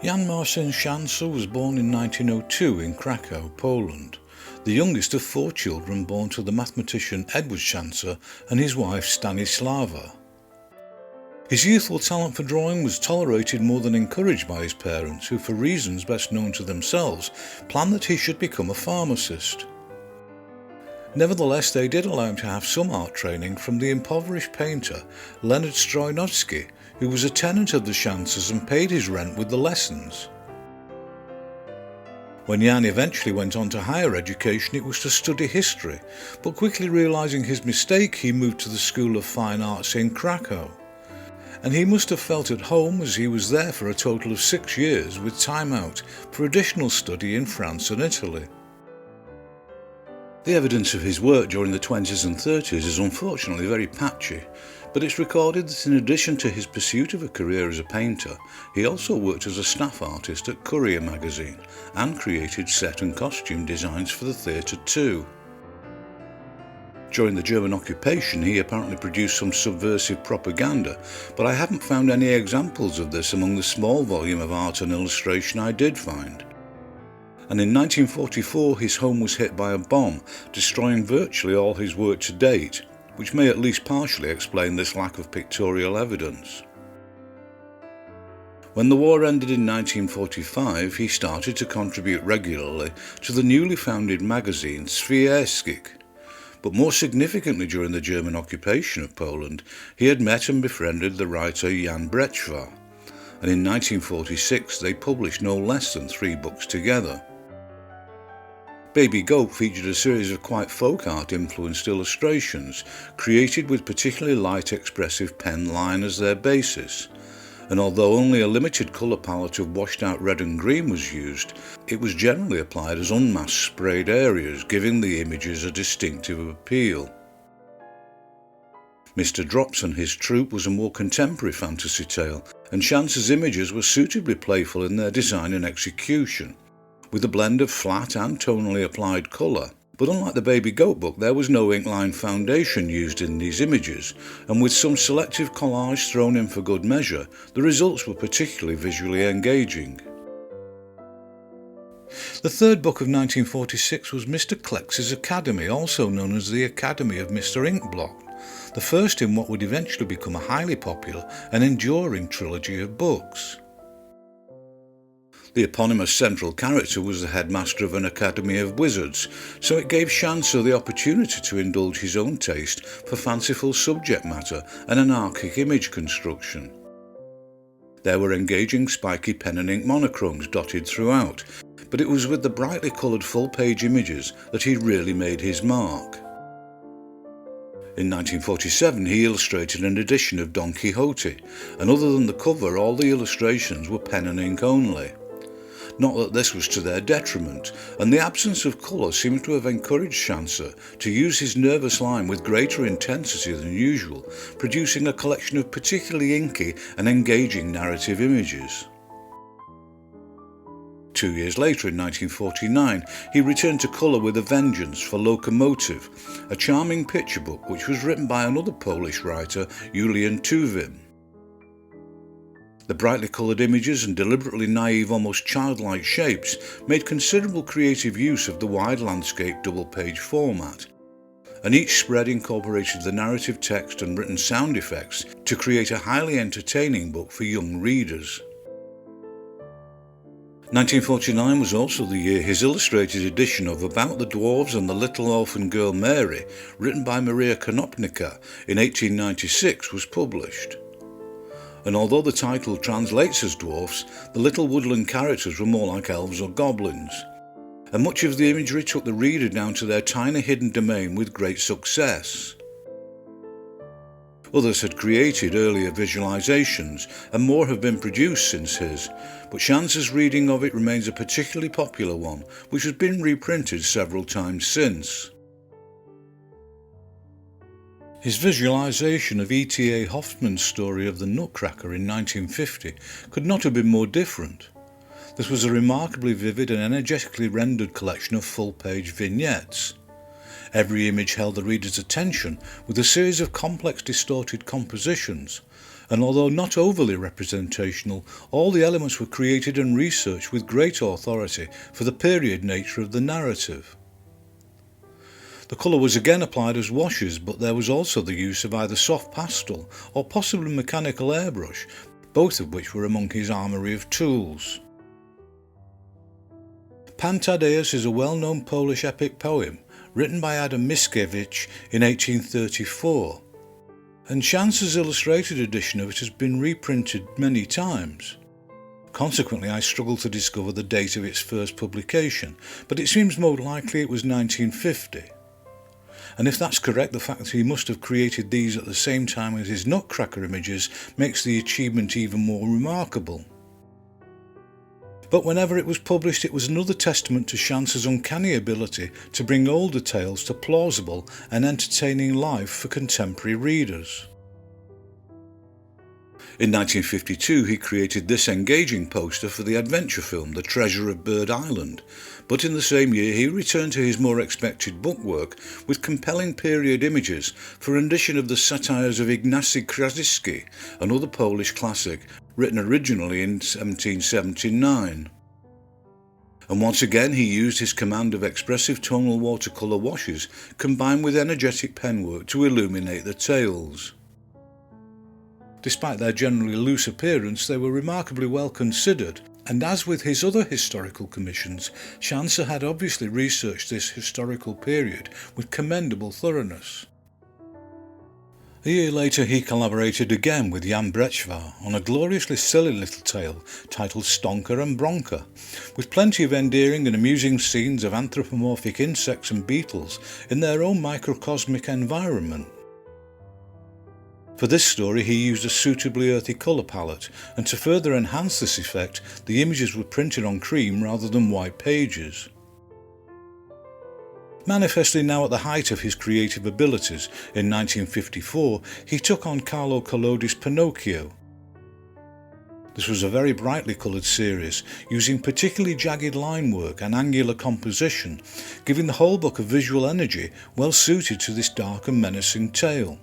Jan Marcin Szancer was born in 1902 in Krakow, Poland, the youngest of 4 children born to the mathematician Edward Szancer and his wife Stanislava. His youthful talent for drawing was tolerated more than encouraged by his parents, who, for reasons best known to themselves, planned that he should become a pharmacist. Nevertheless, they did allow him to have some art training from the impoverished painter Leonard Strojnowski, who was a tenant of the Szancers and paid his rent with the lessons. When Jan eventually went on to higher education, it was to study history, but quickly realising his mistake, he moved to the School of Fine Arts in Krakow. And he must have felt at home, as he was there for a total of 6 years, with time out for additional study in France and Italy. The evidence of his work during the 20s and 30s is unfortunately very patchy, but it's recorded that in addition to his pursuit of a career as a painter, he also worked as a staff artist at Courier magazine and created set and costume designs for the theatre too. During the German occupation, he apparently produced some subversive propaganda, but I haven't found any examples of this among the small volume of art and illustration I did find. And in 1944 his home was hit by a bomb, destroying virtually all his work to date, which may at least partially explain this lack of pictorial evidence. When the war ended in 1945, he started to contribute regularly to the newly founded magazine Obviosly. But more significantly, during the German occupation of Poland, he had met and befriended the writer Jan Marcin, and in 1946 they published no less than 3 books together. Baby Goat featured a series of quite folk art influenced illustrations, created with particularly light expressive pen line as their basis, and although only a limited colour palette of washed out red and green was used, it was generally applied as unmasked sprayed areas, giving the images a distinctive appeal. Mr. Drops and His Troop was a more contemporary fantasy tale, and Szancer's images were suitably playful in their design and execution, with a blend of flat and tonally applied colour. But unlike the Baby Goat book, there was no ink-line foundation used in these images, and with some selective collage thrown in for good measure, the results were particularly visually engaging. The third book of 1946 was Mr. Klex's Academy, also known as the Academy of Mr. Inkblot, the first in what would eventually become a highly popular and enduring trilogy of books. The eponymous central character was the headmaster of an academy of wizards, so it gave Szancer the opportunity to indulge his own taste for fanciful subject matter and anarchic image construction. There were engaging spiky pen and ink monochromes dotted throughout, but it was with the brightly coloured full-page images that he really made his mark. In 1947 he illustrated an edition of Don Quixote, and other than the cover, all the illustrations were pen and ink only. Not that this was to their detriment, and the absence of colour seemed to have encouraged Szancer to use his nervous line with greater intensity than usual, producing a collection of particularly inky and engaging narrative images. 2 years later, in 1949, he returned to colour with a vengeance for Locomotive, a charming picture book which was written by another Polish writer, Julian Tuwim. The brightly coloured images and deliberately naive, almost childlike shapes made considerable creative use of the wide landscape double-page format, and each spread incorporated the narrative text and written sound effects to create a highly entertaining book for young readers. 1949 was also the year his illustrated edition of About the Dwarves and the Little Orphan Girl Mary, written by Maria Konopnicka in 1896, was published. And although the title translates as dwarfs, the little woodland characters were more like elves or goblins, and much of the imagery took the reader down to their tiny hidden domain with great success. Others had created earlier visualizations, and more have been produced since his, but Szancer's reading of it remains a particularly popular one, which has been reprinted several times since. His visualization of E.T.A. Hoffmann's story of the Nutcracker in 1950 could not have been more different. This was a remarkably vivid and energetically rendered collection of full-page vignettes. Every image held the reader's attention with a series of complex distorted compositions, and although not overly representational, all the elements were created and researched with great authority for the period nature of the narrative. The colour was again applied as washes, but there was also the use of either soft pastel or possibly mechanical airbrush, both of which were among his armoury of tools. Pan Tadeusz is a well-known Polish epic poem written by Adam Mickiewicz in 1834, and Szancer's illustrated edition of it has been reprinted many times. Consequently, I struggle to discover the date of its first publication, but it seems more likely it was 1950. And if that's correct, the fact that he must have created these at the same time as his Nutcracker images makes the achievement even more remarkable. But whenever it was published, it was another testament to Szancer's uncanny ability to bring older tales to plausible and entertaining life for contemporary readers. In 1952, he created this engaging poster for the adventure film The Treasure of Bird Island, but in the same year he returned to his more expected bookwork with compelling period images for an edition of the satires of Ignacy Krasiński, another Polish classic, written originally in 1779. And once again he used his command of expressive tonal watercolour washes combined with energetic penwork to illuminate the tales. Despite their generally loose appearance, they were remarkably well considered, and as with his other historical commissions, Szancer had obviously researched this historical period with commendable thoroughness. A year later he collaborated again with Jan Brechvar on a gloriously silly little tale titled Stonker and Bronker, with plenty of endearing and amusing scenes of anthropomorphic insects and beetles in their own microcosmic environment. For this story he used a suitably earthy colour palette, and to further enhance this effect the images were printed on cream rather than white pages. Manifestly now at the height of his creative abilities, in 1954 he took on Carlo Collodi's Pinocchio. This was a very brightly coloured series, using particularly jagged line work and angular composition, giving the whole book a visual energy well suited to this dark and menacing tale.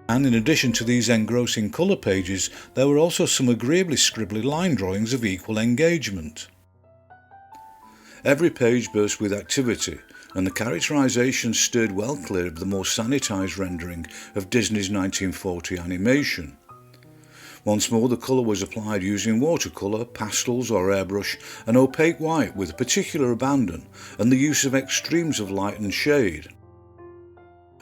And in addition to these engrossing colour pages, there were also some agreeably scribbly line drawings of equal engagement. Every page burst with activity, and the characterisation steered well clear of the more sanitised rendering of Disney's 1940 animation. Once more the colour was applied using watercolour, pastels or airbrush, and opaque white with particular abandon, and the use of extremes of light and shade.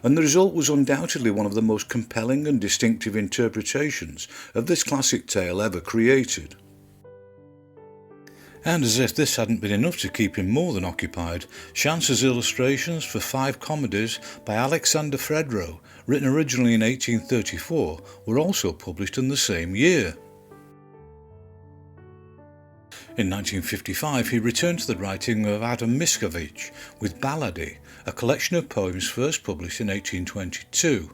And the result was undoubtedly one of the most compelling and distinctive interpretations of this classic tale ever created. And as if this hadn't been enough to keep him more than occupied, Szancer's illustrations for 5 comedies by Alexander Fredro, written originally in 1834, were also published in the same year. In 1955 he returned to the writing of Adam Mickiewicz with Ballady, a collection of poems first published in 1822.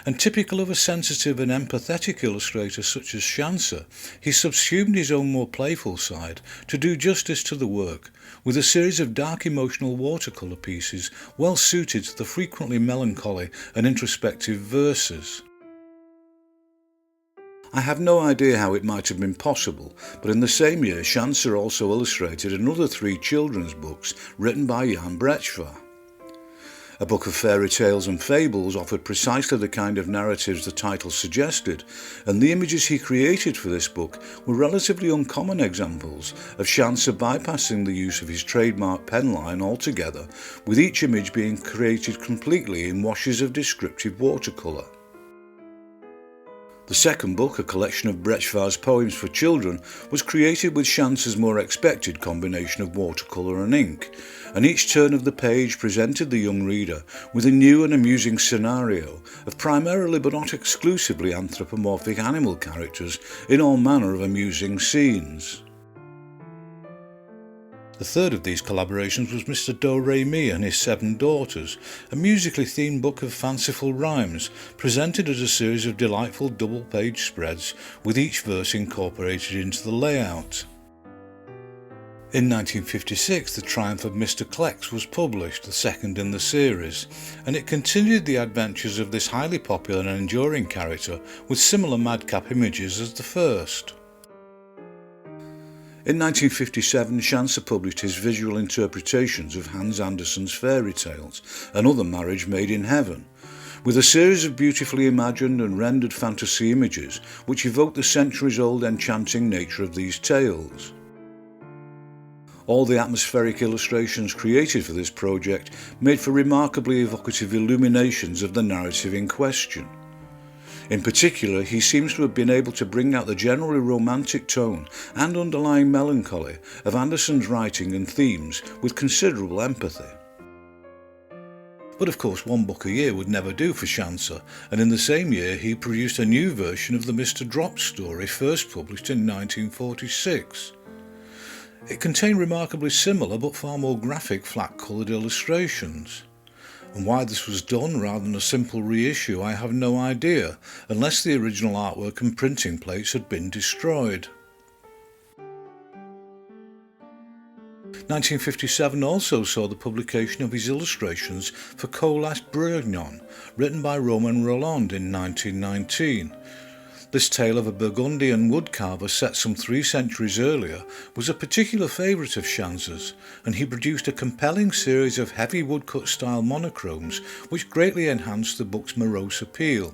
And typical of a sensitive and empathetic illustrator such as Szancer, he subsumed his own more playful side to do justice to the work, with a series of dark emotional watercolour pieces well suited to the frequently melancholy and introspective verses. I have no idea how it might have been possible, but in the same year Szancer also illustrated another 3 children's books written by Jan Brechvar. A book of fairy tales and fables offered precisely the kind of narratives the title suggested, and the images he created for this book were relatively uncommon examples of Szancer bypassing the use of his trademark pen line altogether, with each image being created completely in washes of descriptive watercolour. The second book, a collection of Brechvar's poems for children, was created with Szancer's more expected combination of watercolour and ink, and each turn of the page presented the young reader with a new and amusing scenario of primarily but not exclusively anthropomorphic animal characters in all manner of amusing scenes. The third of these collaborations was Mr. Do-Re-Mi and His 7 Daughters, a musically themed book of fanciful rhymes, presented as a series of delightful double-page spreads, with each verse incorporated into the layout. In 1956, The Triumph of Mr. Klex was published, the second in the series, and it continued the adventures of this highly popular and enduring character with similar madcap images as the first. In 1957, Szancer published his visual interpretations of Hans Andersen's fairy tales, Another Marriage Made in Heaven, with a series of beautifully imagined and rendered fantasy images which evoke the centuries-old enchanting nature of these tales. All the atmospheric illustrations created for this project made for remarkably evocative illuminations of the narrative in question. In particular, he seems to have been able to bring out the generally romantic tone and underlying melancholy of Andersen's writing and themes with considerable empathy. But of course, one book a year would never do for Szancer, and in the same year he produced a new version of the Mr. Drop story, first published in 1946. It contained remarkably similar but far more graphic flat-coloured illustrations. And why this was done rather than a simple reissue I have no idea, unless the original artwork and printing plates had been destroyed. 1957 also saw the publication of his illustrations for Colas Bourguignon, written by Romain Rolland in 1919. This tale of a Burgundian woodcarver set some 3 centuries earlier was a particular favourite of Szancer's, and he produced a compelling series of heavy woodcut-style monochromes which greatly enhanced the book's morose appeal.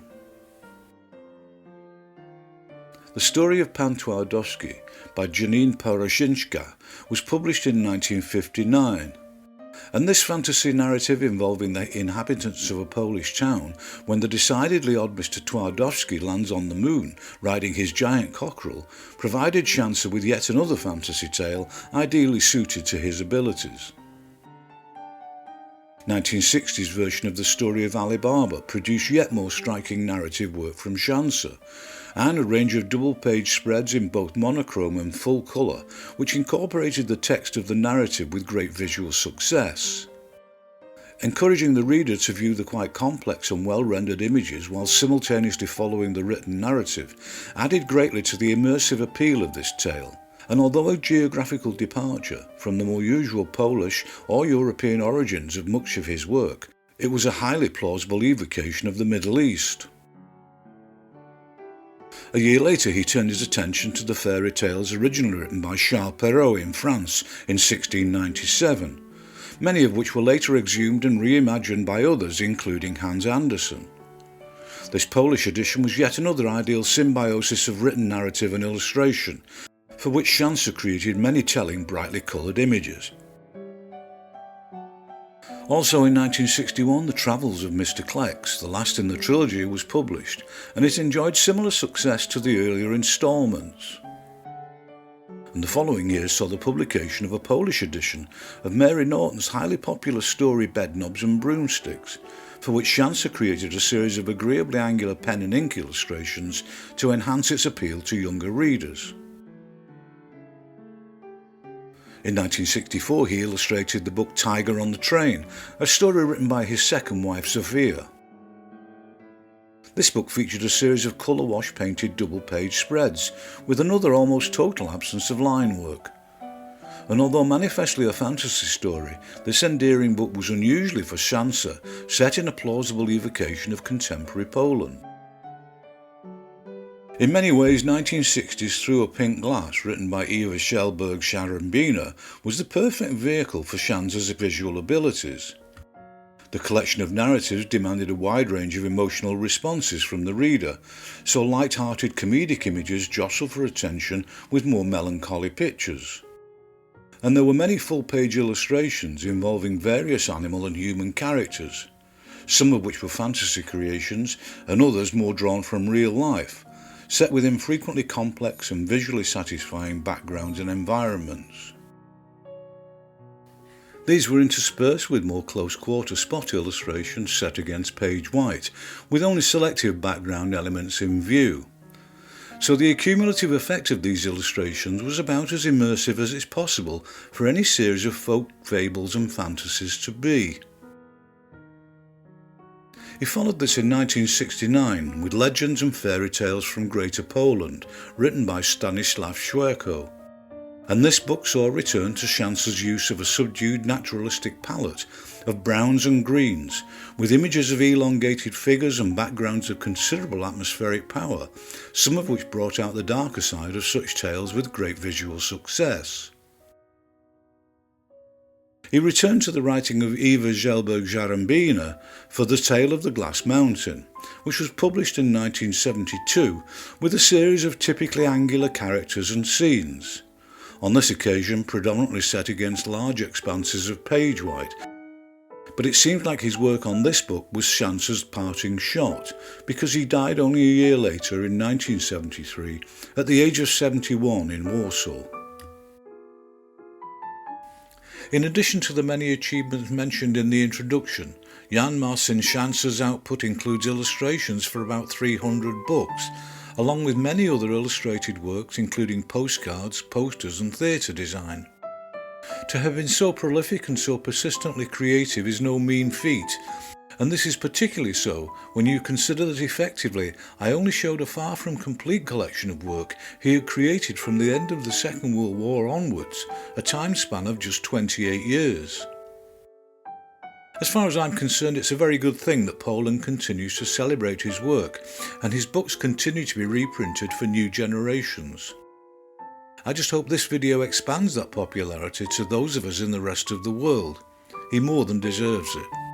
The Story of Pan Twardowski by Janine Poroshinska was published in 1959. And this fantasy narrative involving the inhabitants of a Polish town when the decidedly odd Mr. Twardowski lands on the moon riding his giant cockerel provided Szancer with yet another fantasy tale ideally suited to his abilities. 1960's version of the story of Ali Baba produced yet more striking narrative work from Szancer, and a range of double-page spreads in both monochrome and full colour, which incorporated the text of the narrative with great visual success. Encouraging the reader to view the quite complex and well-rendered images while simultaneously following the written narrative added greatly to the immersive appeal of this tale. And although a geographical departure from the more usual Polish or European origins of much of his work, it was a highly plausible evocation of the Middle East. A year later he turned his attention to the fairy tales originally written by Charles Perrault in France in 1697, many of which were later exhumed and reimagined by others including Hans Andersen. This Polish edition was yet another ideal symbiosis of written narrative and illustration, for which Szancer created many telling brightly coloured images. Also in 1961, The Travels of Mr. Klex, the last in the trilogy, was published, and it enjoyed similar success to the earlier instalments. And the following year saw the publication of a Polish edition of Mary Norton's highly popular story Bedknobs and Broomsticks, for which Szancer created a series of agreeably angular pen and ink illustrations to enhance its appeal to younger readers. In 1964 he illustrated the book Tiger on the Train, a story written by his second wife Sophia. This book featured a series of colour wash painted double-page spreads, with another almost total absence of line work. And although manifestly a fantasy story, this endearing book was unusually for Szancer, set in a plausible evocation of contemporary Poland. In many ways, 1960s Through a Pink Glass, written by Eva Schellberg-Sharambina, was the perfect vehicle for Szancer's visual abilities. The collection of narratives demanded a wide range of emotional responses from the reader, so light-hearted comedic images jostled for attention with more melancholy pictures. And there were many full-page illustrations involving various animal and human characters, some of which were fantasy creations and others more drawn from real life, set within frequently complex and visually satisfying backgrounds and environments. These were interspersed with more close-quarter spot illustrations set against page white, with only selective background elements in view. So the accumulative effect of these illustrations was about as immersive as it's possible for any series of folk fables and fantasies to be. He followed this in 1969 with Legends and Fairy Tales from Greater Poland, written by Stanisław Szwerko. and this book saw a return to Szancer's use of a subdued naturalistic palette of browns and greens, with images of elongated figures and backgrounds of considerable atmospheric power, some of which brought out the darker side of such tales with great visual success. He returned to the writing of Eva Jelberg-Jarembina for The Tale of the Glass Mountain, which was published in 1972 with a series of typically angular characters and scenes, on this occasion predominantly set against large expanses of page white. But it seems like his work on this book was Szancer's parting shot, because he died only a year later in 1973 at the age of 71 in Warsaw. In addition to the many achievements mentioned in the introduction, Jan Marcin Szancer's output includes illustrations for about 300 books, along with many other illustrated works including postcards, posters and theatre design. To have been so prolific and so persistently creative is no mean feat, and this is particularly so when you consider that effectively I only showed a far from complete collection of work he had created from the end of the Second World War onwards, a time span of just 28 years. As far as I'm concerned, it's a very good thing that Poland continues to celebrate his work, and his books continue to be reprinted for new generations. I just hope this video expands that popularity to those of us in the rest of the world. He more than deserves it.